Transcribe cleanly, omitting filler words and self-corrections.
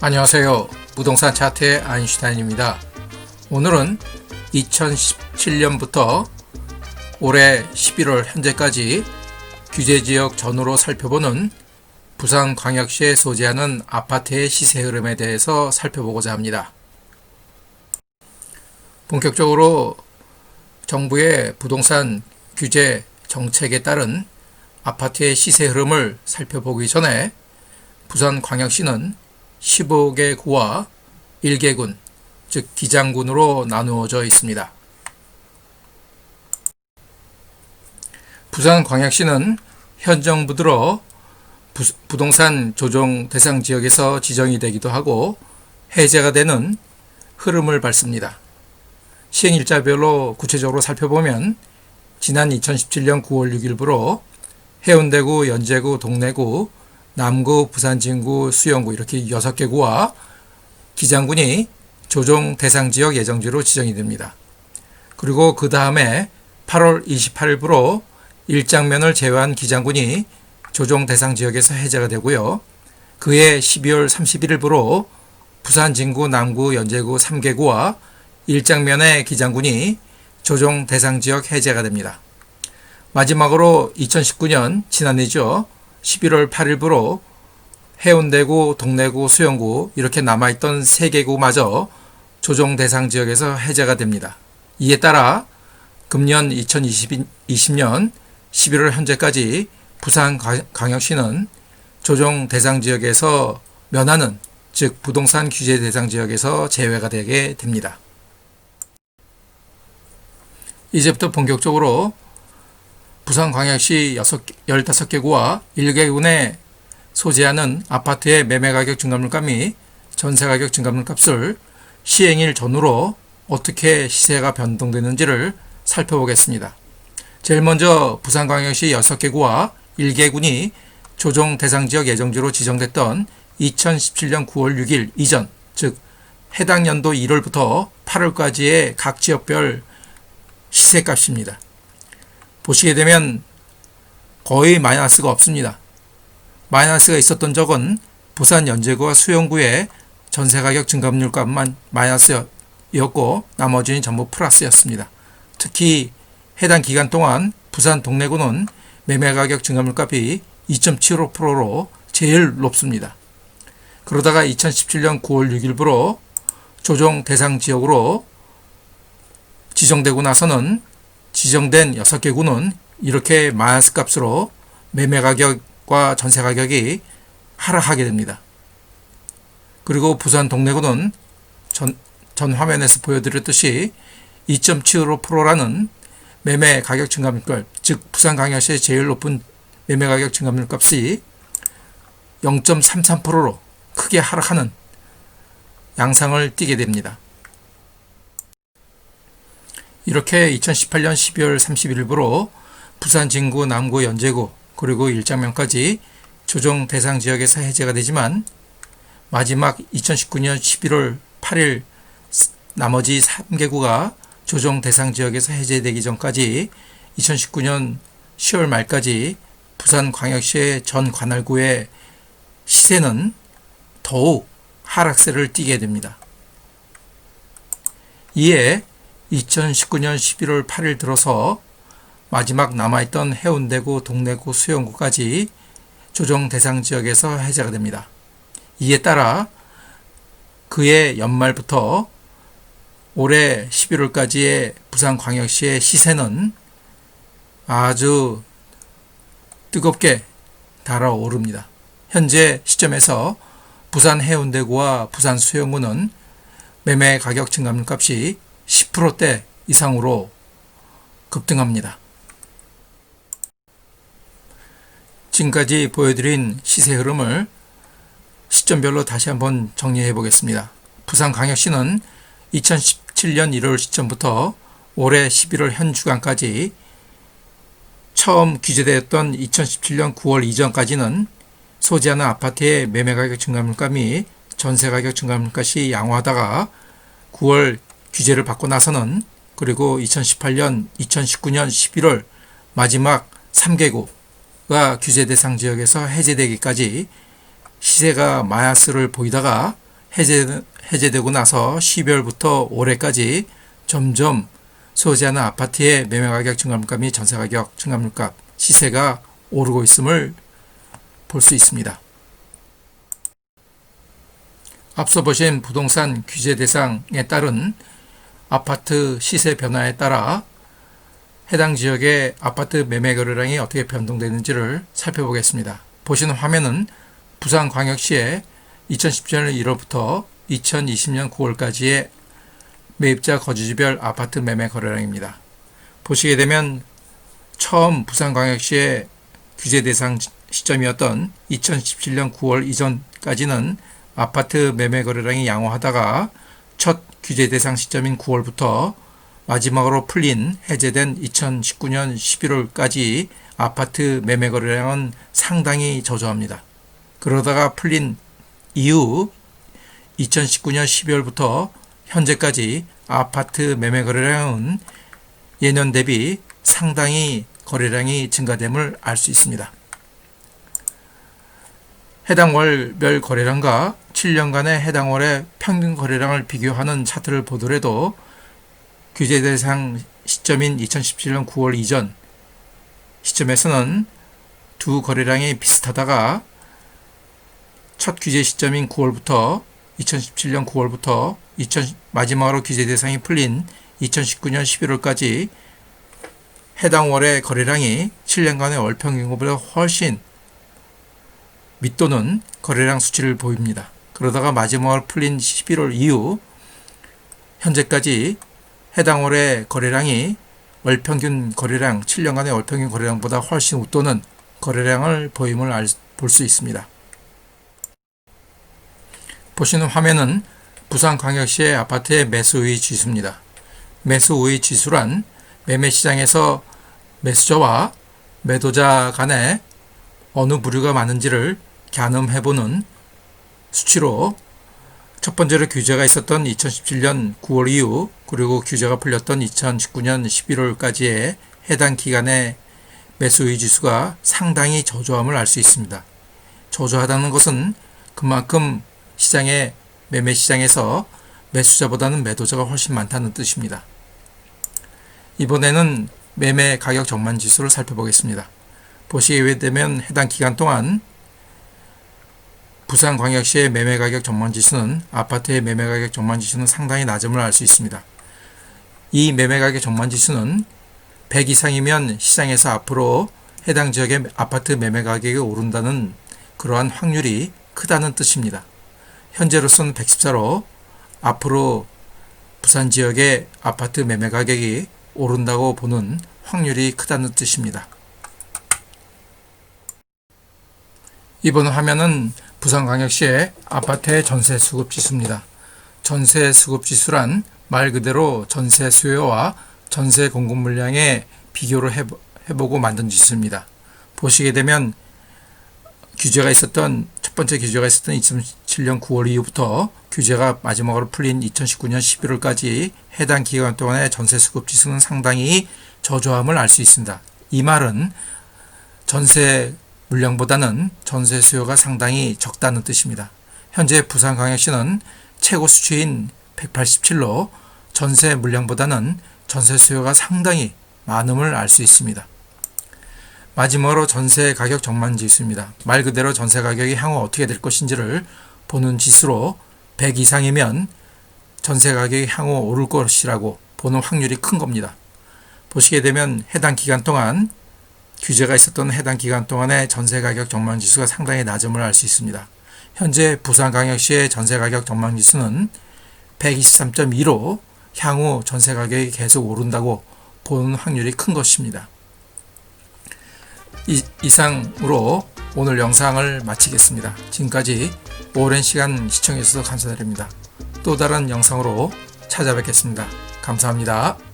안녕하세요. 부동산 차트의 아인슈타인입니다. 오늘은 2017년부터 올해 11월 현재까지 규제지역 전후로 살펴보는 부산광역시에 소재하는 아파트의 시세 흐름에 대해서 살펴보고자 합니다. 본격적으로 정부의 부동산 규제 정책에 따른 아파트의 시세 흐름을 살펴보기 전에 부산광역시는 15개 구와 1개 군, 즉 기장군으로 나누어져 있습니다. 부산광역시는 현 정부 들어 부동산 조정 대상 지역에서 지정이 되기도 하고 해제가 되는 흐름을 밟습니다. 시행일자별로 구체적으로 살펴보면 지난 2017년 9월 6일부로 해운대구, 연제구, 동래구, 남구, 부산 진구, 수영구 이렇게 6개 구와 기장군이 조정 대상 지역 예정지로 지정이 됩니다. 그리고 그 다음에 8월 28일부로 일장면을 제외한 기장군이 조정 대상 지역에서 해제가 되고요. 그해 12월 31일부로 부산 진구, 남구, 연제구 3개 구와 일장면의 기장군이 조정 대상 지역 해제가 됩니다. 마지막으로 2019년 지난해죠. 11월 8일부로 해운대구, 동래구, 수영구 이렇게 남아있던 3개 구마저 조정 대상 지역에서 해제가 됩니다. 이에 따라 금년 2020년 11월 현재까지 부산광역시는 조정 대상 지역에서 면하는, 즉 부동산 규제 대상 지역에서 제외가 되게 됩니다. 이제부터 본격적으로 부산광역시 15개 구와 1개 군에 소재하는 아파트의 매매가격 증가물가 및 전세가격 증가물값을 시행일 전후로 어떻게 시세가 변동되는지를 살펴보겠습니다. 제일 먼저 부산광역시 6개 구와 1개 군이 조정 대상 지역 예정지로 지정됐던 2017년 9월 6일 이전, 즉 해당 연도 1월부터 8월까지의 각 지역별 시세값입니다. 보시게 되면 거의 마이너스가 없습니다. 마이너스가 있었던 적은 부산 연제구와 수영구의 전세가격 증가율값만 마이너스였고 나머지는 전부 플러스였습니다. 특히 해당 기간 동안 부산 동래구는 매매가격 증가율값이 2.75%로 제일 높습니다. 그러다가 2017년 9월 6일부로 조정 대상 지역으로 지정되고 나서는 지정된 6개 구는 이렇게 마이너스 값으로 매매가격과 전세가격이 하락하게 됩니다. 그리고 부산 동래구는 전 화면에서 보여드렸듯이 2.75%라는 매매가격 증가율값, 즉 부산광역시의 제일 높은 매매가격 증가율값이 0.33%로 크게 하락하는 양상을 띠게 됩니다. 이렇게 2018년 12월 31일부로 부산 진구, 남구, 연제구 그리고 일장면까지 조정 대상 지역에서 해제가 되지만 마지막 2019년 11월 8일 나머지 3개 구가 조정 대상 지역에서 해제되기 전까지 2019년 10월 말까지 부산광역시의 전 관할구의 시세는 더욱 하락세를 띠게 됩니다. 이에 2019년 11월 8일 들어서 마지막 남아있던 해운대구, 동래구, 수영구까지 조정 대상 지역에서 해제가 됩니다. 이에 따라 그해 연말부터 올해 11월까지의 부산광역시의 시세는 아주 뜨겁게 달아오릅니다. 현재 시점에서 부산 해운대구와 부산 수영구는 매매 가격 증가물값이 10%대 이상으로 급등합니다. 지금까지 보여드린 시세 흐름을 시점별로 다시 한번 정리해 보겠습니다. 부산광역시는 2017년 1월 시점부터 올해 11월 현 주간까지 처음 규제되었던 2017년 9월 이전까지는 소재하는 아파트의 매매가격 증가물가 및 전세가격 증가물값이 양호하다가 9월 규제를 받고 나서는, 그리고 2018년, 2019년 11월 마지막 3개구가 규제 대상 지역에서 해제되기까지 시세가 마이너스를 보이다가 해제되고 나서 12월부터 올해까지 점점 소지하는 아파트의 매매가격 증가물가 및 전세가격 증가물가 시세가 오르고 있음을 볼 수 있습니다. 앞서 보신 부동산 규제 대상에 따른 아파트 시세 변화에 따라 해당 지역의 아파트 매매 거래량이 어떻게 변동되는지를 살펴보겠습니다. 보시는 화면은 부산광역시의 2017년 1월부터 2020년 9월까지의 매입자 거주지별 아파트 매매 거래량입니다. 보시게 되면 처음 부산광역시의 규제 대상 시점이었던 2017년 9월 이전까지는 아파트 매매 거래량이 양호하다가 첫 규제 대상 시점인 9월부터 마지막으로 풀린 해제된 2019년 11월까지 아파트 매매 거래량은 상당히 저조합니다. 그러다가 풀린 이후 2019년 12월부터 현재까지 아파트 매매 거래량은 예년 대비 상당히 거래량이 증가됨을 알 수 있습니다. 해당 월별 거래량과 7년간의 해당 월의 평균 거래량을 비교하는 차트를 보더라도 규제 대상 시점인 2017년 9월 이전 시점에서는 두 거래량이 비슷하다가 첫 규제 시점인 9월부터 2017년 9월부터 마지막으로 규제 대상이 풀린 2019년 11월까지 해당 월의 거래량이 7년간의 월 평균보다 훨씬 밑도는 거래량 수치를 보입니다. 그러다가 마지막으로 풀린 11월 이후 현재까지 해당 월의 거래량이 월평균 거래량, 7년간의 월평균 거래량보다 훨씬 웃도는 거래량을 보임을 볼 수 있습니다. 보시는 화면은 부산광역시의 아파트의 매수 우위 지수입니다. 매수 우위 지수란 매매시장에서 매수자와 매도자 간에 어느 부류가 많은지를 가늠해보는 수치로 첫 번째로 규제가 있었던 2017년 9월 이후 그리고 규제가 풀렸던 2019년 11월까지의 해당 기간의 매수 우위 지수가 상당히 저조함을 알 수 있습니다. 저조하다는 것은 그만큼 시장의 매매 시장에서 매수자보다는 매도자가 훨씬 많다는 뜻입니다. 이번에는 매매 가격 전망 지수를 살펴보겠습니다. 보시게 되면 해당 기간 동안 부산광역시의 매매 가격 전망 지수는 아파트의 매매 가격 전망 지수는 상당히 낮음을 알 수 있습니다. 이 매매 가격 전망 지수는 100 이상이면 시장에서 앞으로 해당 지역의 아파트 매매 가격이 오른다는 그러한 확률이 크다는 뜻입니다. 현재로서는 114로 앞으로 부산 지역의 아파트 매매 가격이 오른다고 보는 확률이 크다는 뜻입니다. 이번 화면은 부산광역시의 아파트의 전세 수급 지수입니다. 전세 수급 지수란 말 그대로 전세 수요와 전세 공급 물량의 비교를 해보고 만든 지수입니다. 보시게 되면 첫 번째 규제가 있었던 2007년 9월 이후부터 규제가 마지막으로 풀린 2019년 11월까지 해당 기간 동안의 전세 수급 지수는 상당히 저조함을 알 수 있습니다. 이 말은 전세 물량보다는 전세 수요가 상당히 적다는 뜻입니다. 현재 부산광역시는 최고 수치인 187로 전세 물량보다는 전세 수요가 상당히 많음을 알 수 있습니다. 마지막으로 전세 가격 전망 지수입니다. 말 그대로 전세 가격이 향후 어떻게 될 것인지를 보는 지수로 100 이상이면 전세 가격이 향후 오를 것이라고 보는 확률이 큰 겁니다. 보시게 되면 해당 기간 동안 규제가 있었던 해당 기간 동안의 전세 가격 전망 지수가 상당히 낮음을 알 수 있습니다. 현재 부산광역시의 전세 가격 전망 지수는 123.2로 향후 전세 가격이 계속 오른다고 보는 확률이 큰 것입니다. 이상으로 오늘 영상을 마치겠습니다. 지금까지 오랜 시간 시청해 주셔서 감사드립니다. 또 다른 영상으로 찾아뵙겠습니다. 감사합니다.